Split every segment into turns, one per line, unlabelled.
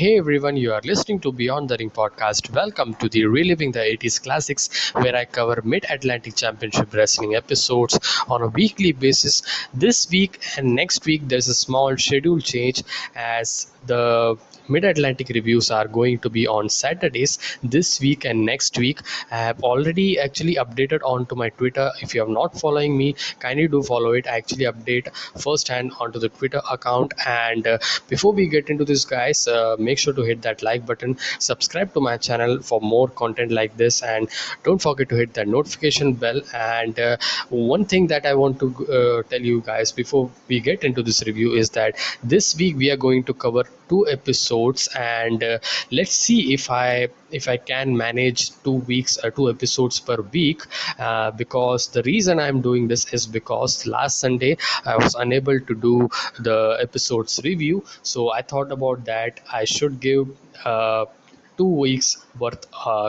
Hey everyone, you are listening to Beyond the Ring podcast. Welcome to the Reliving the 80s Classics, where I cover Mid Atlantic Championship Wrestling episodes on a weekly basis. This week and next week, there's a small schedule change as the Mid Atlantic reviews are going to be on Saturdays this week and next week. I have already actually updated onto my Twitter. If you are not following me, kindly do follow it. I actually update firsthand onto the Twitter account. And before we get into this, guys, make sure to hit that like button, subscribe to my channel for more content like this, and don't forget to hit that notification bell. And one thing that I want to tell you guys before we get into this review is that this week we are going to cover two episodes, and let's see if I can manage 2 weeks or 2 episodes per week, because the reason I'm doing this is because last Sunday I was unable to do the episodes review, so I thought about that I should give 2 weeks worth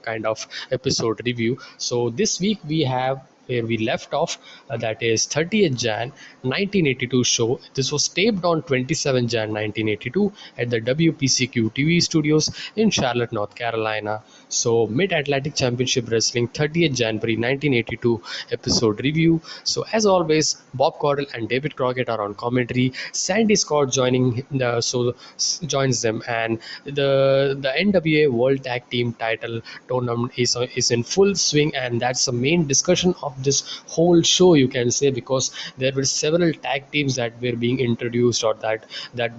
kind of episode review. So this week we have where we left off, that is 30th Jan 1982 show. This was taped on 27 Jan 1982 at the WPCQ TV studios in Charlotte, North Carolina. So Mid Atlantic Championship Wrestling 30th January 1982 episode review. So as always, Bob Caudle and David Crockett are on commentary. Sandy Scott joins them, and the NWA World Tag Team title tournament is in full swing, and that's the main discussion of this whole show, you can say, because there were several tag teams that were being introduced or that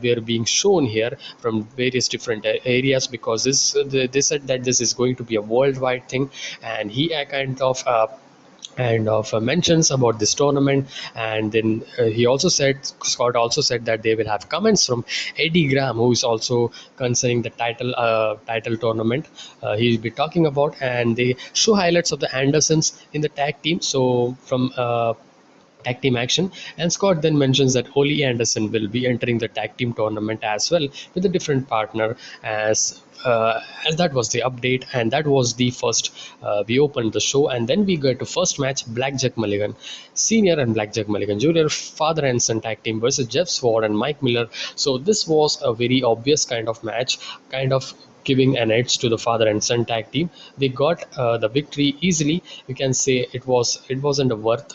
were being shown here from various different areas, because they said that this is going to be a worldwide thing, and he mentions about this tournament. And then Scott also said that they will have comments from Eddie Graham, who is also concerning the title tournament. He'll be talking about, and they show highlights of the Andersons in the tag team, so from tag team action. And Scott then mentions that Ole Anderson will be entering the tag team tournament as well with a different partner, and that was the update, and that was the first. We opened the show, and then we go to first match: Blackjack Mulligan Senior and Blackjack Mulligan Jr. father and son tag team versus Jeff Sword and Mike Miller. So this was a very obvious kind of match, kind of giving an edge to the father and son tag team. They got the victory easily. You can say it wasn't a worth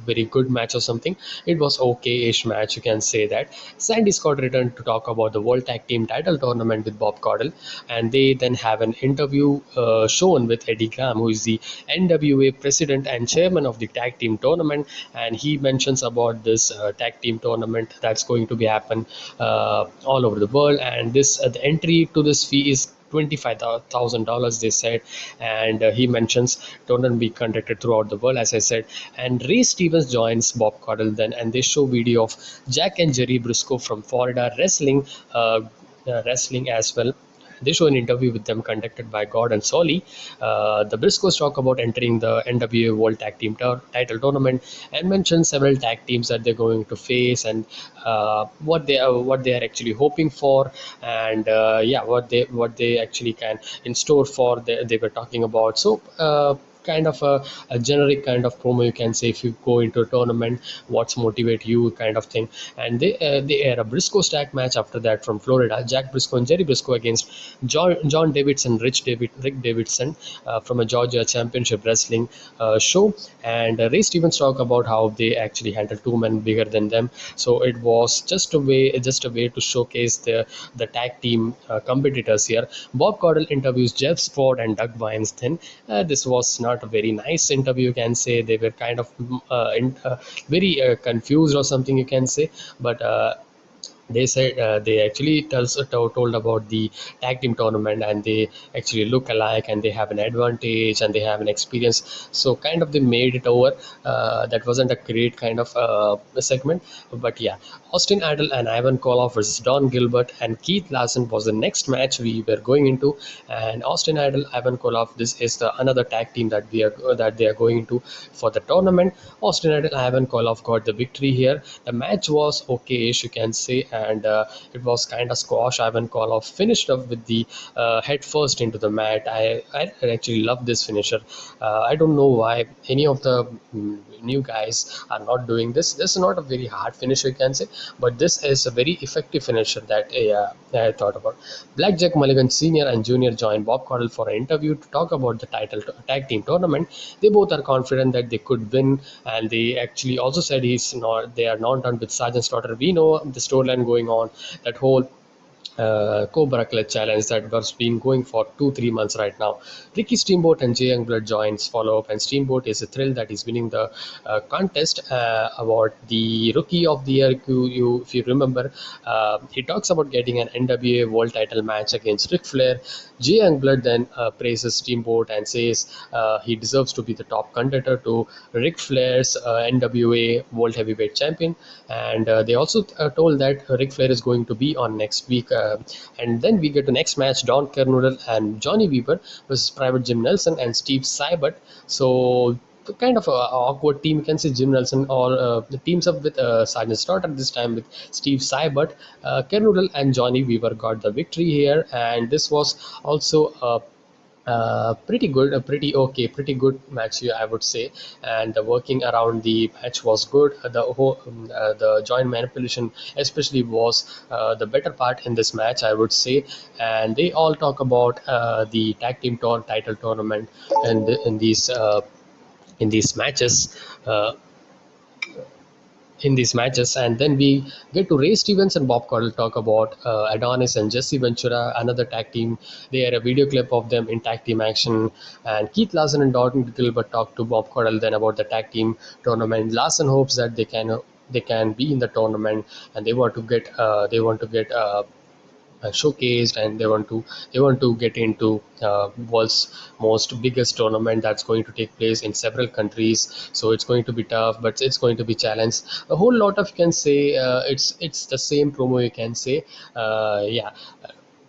very good match or something. It was okay-ish match, you can say that. Sandy Scott returned to talk about the World Tag Team title tournament with Bob Caudle, and they then have an interview shown with Eddie Graham, who is the NWA president and chairman of the tag team tournament, and he mentions about this tag team tournament that's going to be happen all over the world. And this the entry to this fee is $25,000, they said. And he mentions tournament be conducted throughout the world, as I said. And Ray Stevens joins Bob Caudle then, and they show video of Jack and Jerry Briscoe from Florida wrestling as well. They show an interview with them conducted by Gordon Soley. The Briscoes talk about entering the NWA World Tag Team title tournament, and mention several tag teams that they're going to face, and what they are actually hoping for, and what they actually can in store for. They were talking about. So kind of a generic kind of promo, you can say. If you go into a tournament, what's motivate you, kind of thing. And they air a Briscoe stack match after that from Florida: Jack Briscoe and Jerry Briscoe against John Davidson, Rick Davidson, from a Georgia Championship Wrestling show. And Ray Stevens talk about how they actually handled two men bigger than them. So it was just a way to showcase the tag team competitors here. Bob Caudle interviews Jeff Ford and Doug Vines. Then this was not a very nice interview, you can say. They were kind of very confused or something, you can say. But they said they actually told about the tag team tournament, and they actually look alike, and they have an advantage, and they have an experience. So kind of they made it over. That wasn't a great kind of segment, but yeah. Austin Idol and Ivan Koloff versus Don Gilbert and Keith Larson was the next match we were going into. And Austin Idol, Ivan Koloff, this is another tag team that they are going into for the tournament. Austin Idol and Ivan Koloff got the victory here. The match was okay-ish, you can say. and it was kind of squash. Ivan Koloff finished up with the head first into the mat. I actually love this finisher. I don't know why any of the new guys are not doing this. This is not a very hard finisher, you can say, but this is a very effective finisher that I thought about. Blackjack Mulligan Senior and Junior joined Bob Caudle for an interview to talk about the title tag team tournament. They both are confident that they could win, and they actually also said they are not done with Sergeant Slaughter. We know the storyline going on, that whole Cobra Clutch challenge that was been going for 2-3 months right now. Ricky Steamboat and Jay Youngblood joins follow up, and Steamboat is thrilled that he's winning the contest about the Rookie of the Year. If you remember, he talks about getting an NWA World Title match against Ric Flair. Jay Youngblood then praises Steamboat and says he deserves to be the top contender to Ric Flair's NWA World Heavyweight Champion, and they also told that Ric Flair is going to be on next week. And then we get to next match: Don Kernodle and Johnny Weaver versus Private Jim Nelson and Steve Seibert. So the kind of a awkward team, you can say. Jim Nelson or the teams up with Sergeant Slaughter, this time with Steve Seibert. Kernodle and Johnny Weaver got the victory here, and this was also pretty good, a pretty good match here, I would say. And the working around the match was good. The joint manipulation, especially, was the better part in this match, I would say. And they all talk about the tag team title tournament and in these matches. In these matches, and then we get to Ray Stevens and Bob Caudle talk about Adonis and Jesse Ventura, another tag team. They had a video clip of them in tag team action, and Keith Larson and Dalton Gilbert talked to Bob Caudle then about the tag team tournament. Larson hopes that they can be in the tournament, and they want to get showcased, and they want to get into world's most biggest tournament that's going to take place in several countries. So it's going to be tough, but it's going to be challenged a whole lot of, you can say. It's the same promo, you can say. Yeah,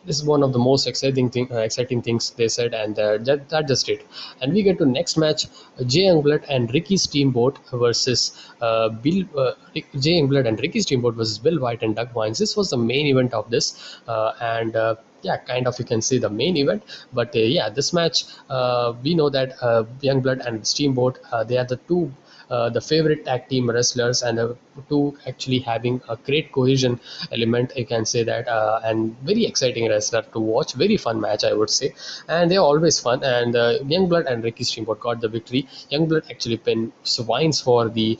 this is one of the most exciting things they said, and that just it. And we get to next match: Jay Youngblood and Ricky Steamboat versus Jay Youngblood and Ricky Steamboat versus Bill White and Doug Vines. This was the main event of this, and yeah, kind of, you can say, the main event. But yeah, this match, we know that Youngblood and Steamboat, they are the favorite tag team wrestlers, and the two actually having a great cohesion element, you can say that, and very exciting wrestler to watch. Very fun match, I would say, and they're always fun. And Youngblood and Ricky Steamboat got the victory. Youngblood actually pinned Swines for the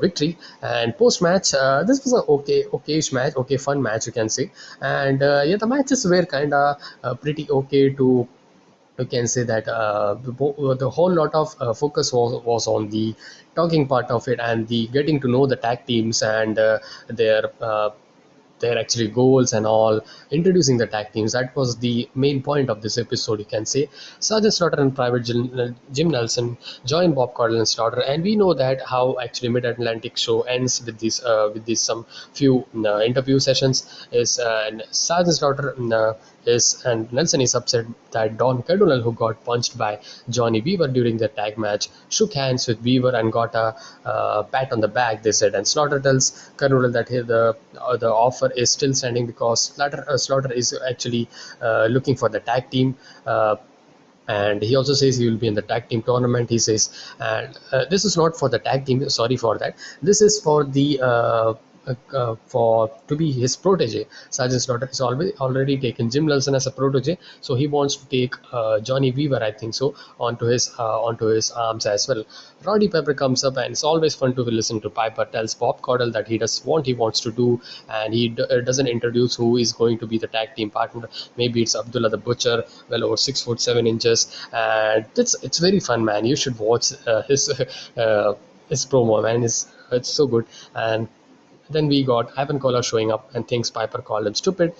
victory. And post match, this was an okayish match, okay, fun match, you can say. And yeah, the matches were kind of pretty okay to, you can say that. The whole lot of focus was on the talking part of it, and the getting to know the tag teams and their actually goals and all, introducing the tag teams. That was the main point of this episode, you can say. Sergeant Slaughter and Private Jim Nelson join Bob Caudle and Slaughter, and we know that how actually Mid-Atlantic show ends with these some few interview sessions. Is and Sergeant Slaughter and Nelson is upset that Don Cardinal, who got punched by Johnny Weaver during the tag match, shook hands with Weaver and got a pat on the back, they said. And Slaughter tells Cardinal that the offer is still standing because Slaughter is actually looking for the tag team. And he also says he will be in the tag team tournament, he says. And this is not for the tag team, sorry for that. This is for the for to be his protege. Sergeant Slaughter has already taken Jim Nelson as a protege, so he wants to take Johnny Weaver, I think so, onto his arms as well. Roddy Piper comes up, and it's always fun to listen to Piper tells Bob Caudle that he does what he wants to do, and he doesn't introduce who is going to be the tag team partner. Maybe it's Abdullah the Butcher, well over 6'7" and it's very fun, man. You should watch his promo, man. It's so good. And then we got Ivan Koloff showing up and thinks Piper called him stupid.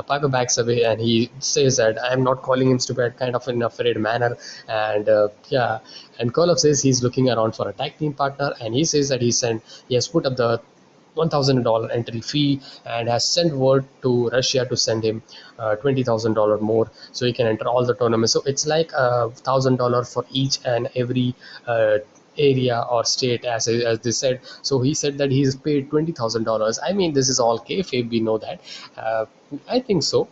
Piper backs away, and he says that I'm not calling him stupid, kind of in an afraid manner. And yeah, and Koloff says he's looking around for a tag team partner, and he says that he has put up the $1,000 entry fee and has sent word to Russia to send him $20,000 more so he can enter all the tournaments. So it's like $1,000 for each and every area or state, as they said. So he said that he's paid $20,000. I mean, this is all kayfabe, we know that. uh, I think so.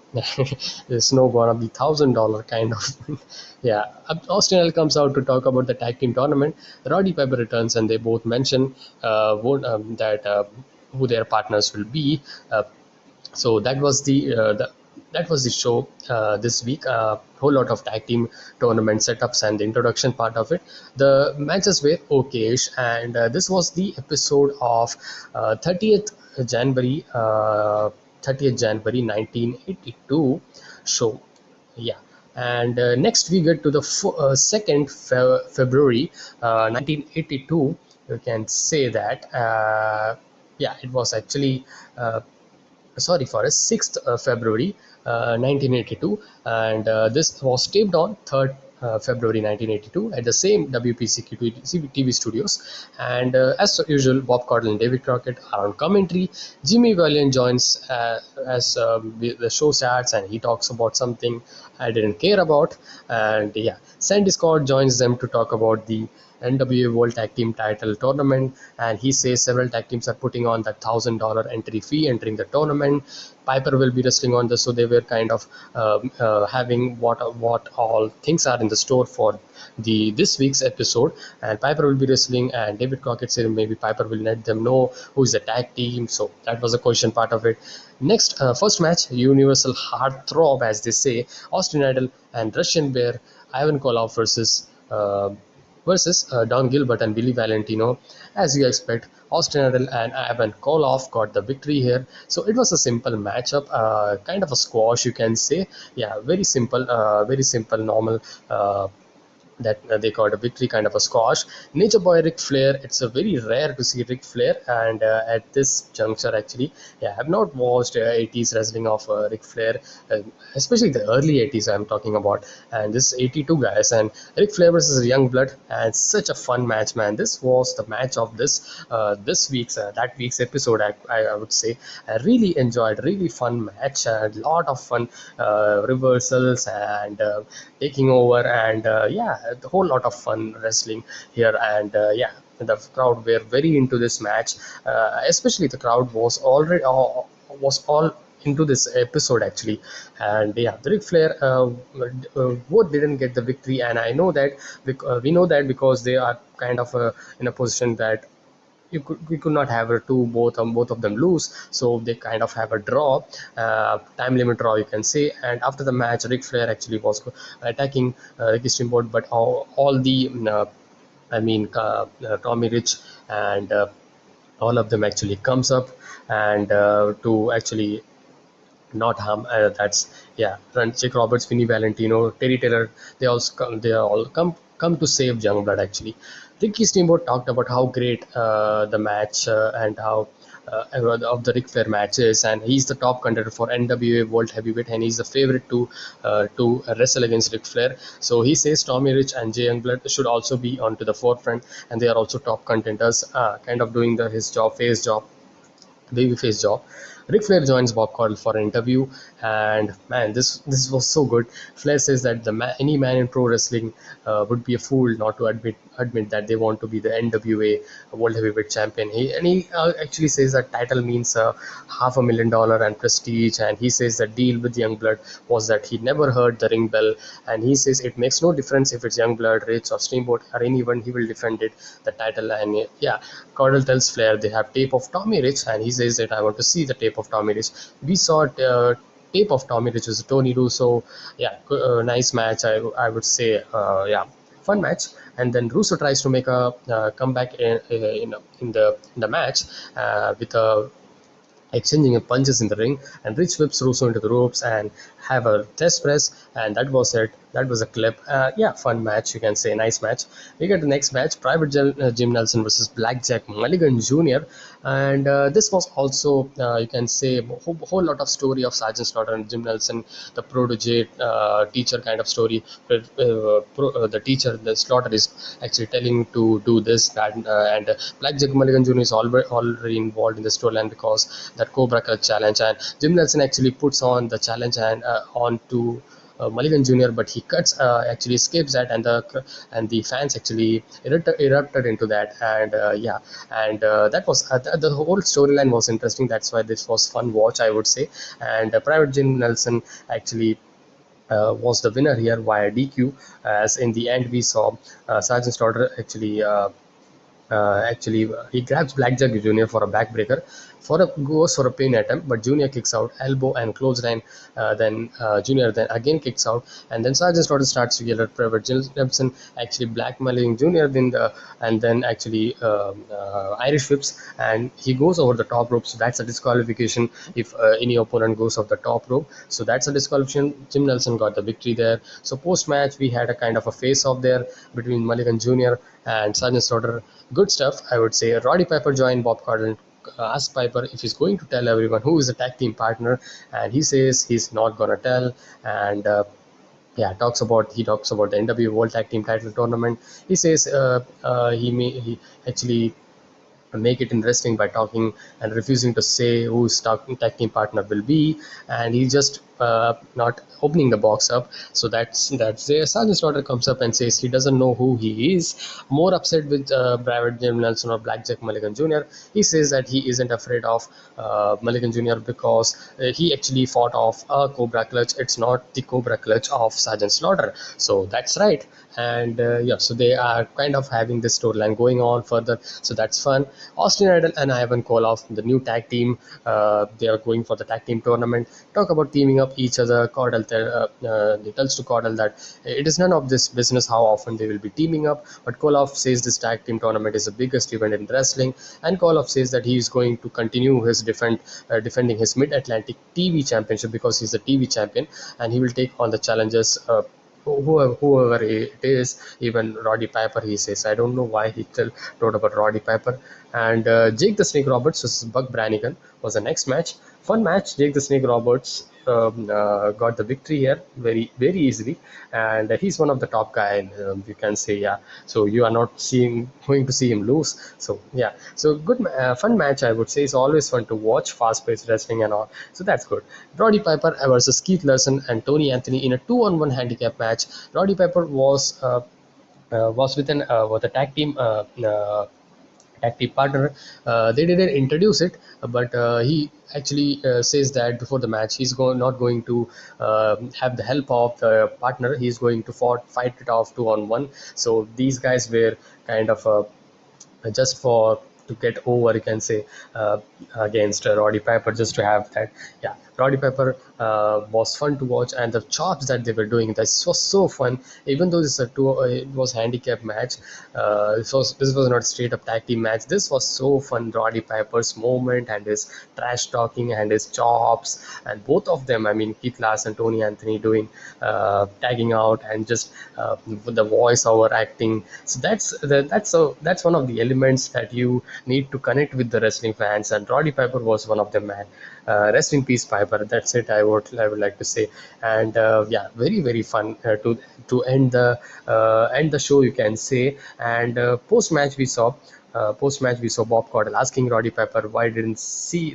There's no gonna be $1,000 kind of. Yeah, Austin L comes out to talk about the tag team tournament. Roddy Piper returns, and they both mention that who their partners will be. So that was the show this week. Whole lot of tag team tournament setups and the introduction part of it. The matches were okayish, and this was the episode of 30th January, 30th January 1982 show. Yeah. And next we get to the 2nd February 1982. You can say that. Yeah, it was actually sorry for us, 6th February 1982, and this was taped on 3rd February 1982 at the same WPCQ TV studios. And as usual, Bob Caudle and David Crockett are on commentary. Jimmy Valiant joins as the show starts, and he talks about something I didn't care about. And yeah, Sandy Scott joins them to talk about the NWA World Tag Team Title Tournament, and he says several tag teams are putting on that $1,000 entry fee entering the tournament. Piper will be wrestling on this, so they were kind of having what all things are in the store for the this week's episode. And Piper will be wrestling, and David Crockett said maybe Piper will let them know who is the tag team. So that was a question part of it. Next, first match, Universal Heartthrob, as they say, Austin Idol and Russian Bear, Ivan Koloff versus Don Gilbert and Billy Valentino. As you expect, Austin Idol and Ivan Koloff got the victory here. So it was a simple matchup, kind of a squash, you can say. Yeah, very simple, normal. That they got a victory, kind of a squash. Nature Boy Ric Flair, it's a very rare to see Ric Flair, and at this juncture actually, yeah, I have not watched 80s wrestling of Ric Flair, uh, especially the early 80s I'm talking about, and this 82 guys, and Ric Flair versus Youngblood, and such a fun match, man. This was the match of this week's that week's episode, I would say. I really enjoyed, really fun match, a lot of fun reversals and taking over, and yeah, a whole lot of fun wrestling here. And yeah, the crowd were very into this match, especially the crowd was already was all into this episode actually. And yeah, the Ric Flair both didn't get the victory, and I know that we know that because they are kind of in a position that we could not have a two both of them lose, so they kind of have a draw, time limit draw, you can say. And after the match, Ric Flair actually was attacking Ricky Steamboat, but all the I mean Tommy Rich and all of them actually comes up, and to actually not harm. That's yeah. Jake Roberts, Vinny Valentino, Terry Taylor. They all come to save Youngblood actually. Ricky Steamboat talked about how great the match and how of the Ric Flair matches, and he's the top contender for NWA World Heavyweight, and he's the favorite to wrestle against Ric Flair. So he says Tommy Rich and Jay Youngblood should also be onto the forefront, and they are also top contenders, kind of doing his job, face job, babyface job. Ric Flair joins Bob Caudle for an interview, and man, this was so good. Flair says that any man in pro wrestling would be a fool not to admit that they want to be the NWA World Heavyweight Champion. He actually says that title means $500,000 and prestige, and he says the deal with Youngblood was that he never heard the ring bell, and he says it makes no difference if it's Youngblood, Rich, or Steamboat, or anyone, he will defend the title. And yeah, Caudle tells Flair they have tape of Tommy Rich, and he says that I want to see the tape of Tommy Rich. We saw tape of Tommy Rich was Tony Russo. Yeah, nice match, I would say. Yeah, fun match. And then Russo tries to make a comeback in the match with a exchanging punches in the ring, and Rich whips Russo into the ropes and have a chest press, and that was it. That was a clip. Yeah, fun match, you can say, nice match. We get the next match, Private Jim Nelson versus Blackjack Mulligan Jr., and this was also you can say a whole lot of story of Sergeant Slaughter and Jim Nelson, the protege teacher kind of story. The teacher, the Slaughter, is actually telling to do this, that, and Blackjack Mulligan Jr. is already involved in the storyline because that Cobra Clutch challenge, and Jim Nelson actually puts on the challenge and on to Mulligan Jr., but he cuts actually escapes that, and the fans actually erupted into that, and yeah, and that was the whole storyline was interesting. That's why this was fun watch, I would say. And Private Jim Nelson actually was the winner here via DQ, as in the end we saw Sergeant Slaughter actually he grabs Blackjack Jr. for a backbreaker, goes for a pin attempt, but Junior kicks out, elbow and clothesline. Then Junior then again kicks out, and then Sergeant Slaughter starts to yell at Private Jimson, actually blackmailing Junior. And then actually Irish whips, and he goes over the top rope. So that's a disqualification if any opponent goes off the top rope. So that's a disqualification. Jim Nelson got the victory there. So post match we had a kind of a face off there between Mulligan Jr. and Sergeant Slaughter. Good stuff, I would say. Roddy Piper joined Bob Caudle, asked Piper if he's going to tell everyone who is the tag team partner, and he says he's not gonna tell. And yeah, he talks about the NW World Tag Team Title Tournament. He says he actually make it interesting by talking and refusing to say who his tag team partner will be, and he just not opening the box up. So that's there. Sergeant Slaughter comes up and says he doesn't know who he is. More upset with Private Jim Nelson or Blackjack Mulligan Jr. He says that he isn't afraid of Mulligan Jr. because he actually fought off a Cobra Clutch. It's not the Cobra Clutch of Sergeant Slaughter. So that's right. And yeah, so they are kind of having this storyline going on further. So that's fun. Austin Idol and Ivan Koloff, the new tag team, they are going for the tag team tournament. Talk about teaming up each other. Caudle he tells to Caudle that it is none of this business how often they will be teaming up. But Koloff says this tag team tournament is the biggest event in wrestling, and Koloff says that he is going to continue his defending his Mid Atlantic TV Championship because he's the TV champion, and he will take on the challengers. Whoever it is, even Roddy Piper, he says. I don't know why he still told about Roddy Piper. And Jake the Snake Roberts versus Buck Brannigan was the next match. Fun match. Jake the Snake Roberts got the victory here very easily, and he's one of the top guy, you can say. Yeah, so you are not going to see him lose. So yeah, so good fun match, I would say. It's always fun to watch fast-paced wrestling and all, so that's good. Roddy Piper versus Keith Larson and Tony Anthony in a 2-on-1 handicap match. Roddy Piper was with a tag team partner. They didn't introduce it, but he actually says that before the match not going to have the help of the partner. He's going to fight it off 2-on-1. So these guys were kind of just for to get over, you can say, against Roddy Piper, just to have that. Yeah, Roddy Piper was fun to watch, and the chops that they were doing, that was so fun. Even though it was handicap match, this was not straight up tag team match. This was so fun. Roddy Piper's moment and his trash talking and his chops, and both of them, I mean Keith Larson, Tony Anthony doing tagging out, and just the voice over acting. So that's one of the elements that you need to connect with the wrestling fans, and Roddy Piper was one of them, man. Rest in peace, Piper. That's it. I would like to say. And yeah, very fun to end the show, you can say. And post match we saw Bob Caudle asking Roddy Piper why didn't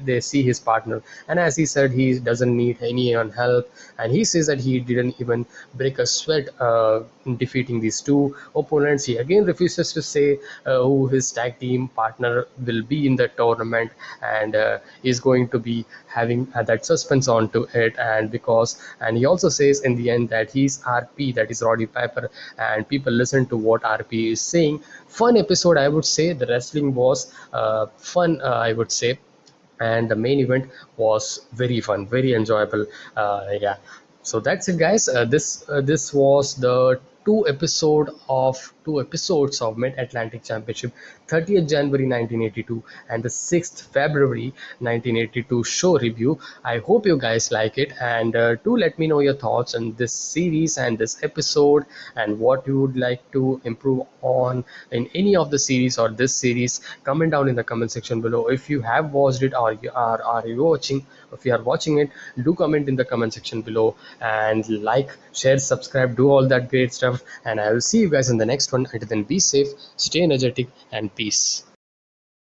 they see his partner, and as he said, he doesn't need anyone help, and he says that he didn't even break a sweat in defeating these two opponents. He again refuses to say who his tag team partner will be in the tournament, and is going to be having that suspense onto it. And he also says in the end that he's RP, that is Roddy Piper, and people listen to what RP is saying. Fun episode, I would say. The wrestling was fun, I would say, and the main event was very fun, very enjoyable. Yeah, so that's it, guys. This was the two episodes of Mid Atlantic Championship, 30th January 1982 and the 6th February 1982 show review. I hope you guys like it, and do let me know your thoughts on this series and this episode, and what you would like to improve on in any of the series or this series. Comment down in the comment section below. If you have watched it, or are you watching, if you are watching it, do comment in the comment section below, and like, share, subscribe, do all that great stuff. And I will see you guys in the next one. Until then, be safe, stay energetic, and peace.